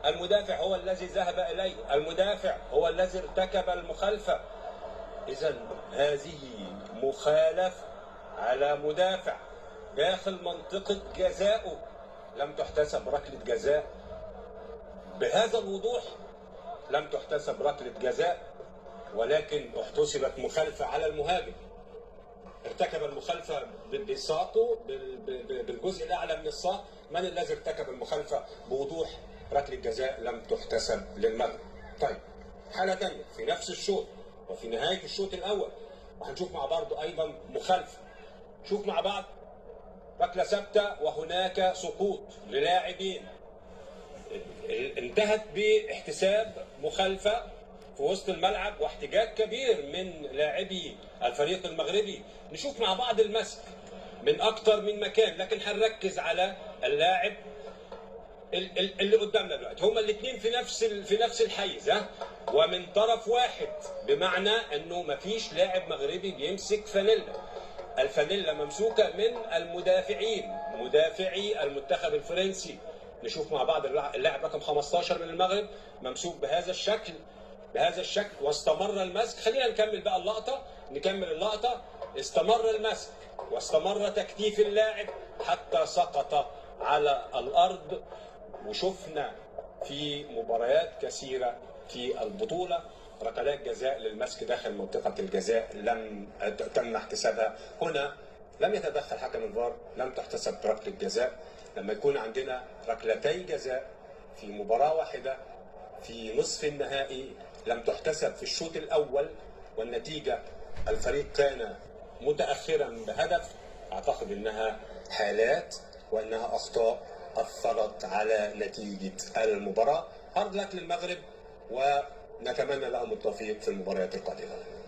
المدافع هو الذي ذهب إليه، المدافع هو الذي ارتكب المخالفة. إذا هذه مخالفة على مدافع داخل منطقة جزائه، لم تحتسب ركلة جزاء. بهذا الوضوح لم تحتسب ركلة جزاء، ولكن احتسبت مخالفة على المهاجم. ارتكب المخالفة بساقه بالجزء الأعلى من الساق. من الذي ارتكب المخالفة بوضوح؟ ركلة جزاء لم تحتسب للمغرب. طيب، حالة ثانية في نفس الشوط وفي نهاية الشوط الأول، وهنشوف مع بعض أيضا مخالفة. شوف مع بعض ركلة ثابتة وهناك سقوط للاعبين، انتهت باحتساب مخالفة في وسط الملعب واحتجاج كبير من لاعبي الفريق المغربي. نشوف مع بعض المسك من اكتر من مكان، لكن هنركز على اللاعب اللي قدامنا دلوقتي. هما الاثنين في نفس الحيز، ومن طرف واحد، بمعنى انه مفيش لاعب مغربي بيمسك فانيلا. الفانيلا ممسوكه من المدافعين، مدافعي المنتخب الفرنسي. نشوف مع بعض اللاعب رقم 15 من المغرب ممسوك بهذا الشكل واستمر المسك. خلينا نكمل بقى اللقطة. استمر المسك واستمر تكتيف اللاعب حتى سقط على الأرض. وشفنا في مباريات كثيرة في البطولة ركلات جزاء للمسك داخل منطقة الجزاء لم تم احتسابها. هنا لم يتدخل حكم الفار، لم تحتسب ركلة جزاء. لما يكون عندنا ركلتي جزاء في مباراة واحدة في نصف النهائي لم تحتسب في الشوط الأول، والنتيجة الفريق كان متأخرا بهدف، أعتقد أنها حالات وأنها أخطاء أثرت على نتيجة المباراة. هارد لك للمغرب ونتمنى لهم التوفيق في المباريات القادمة.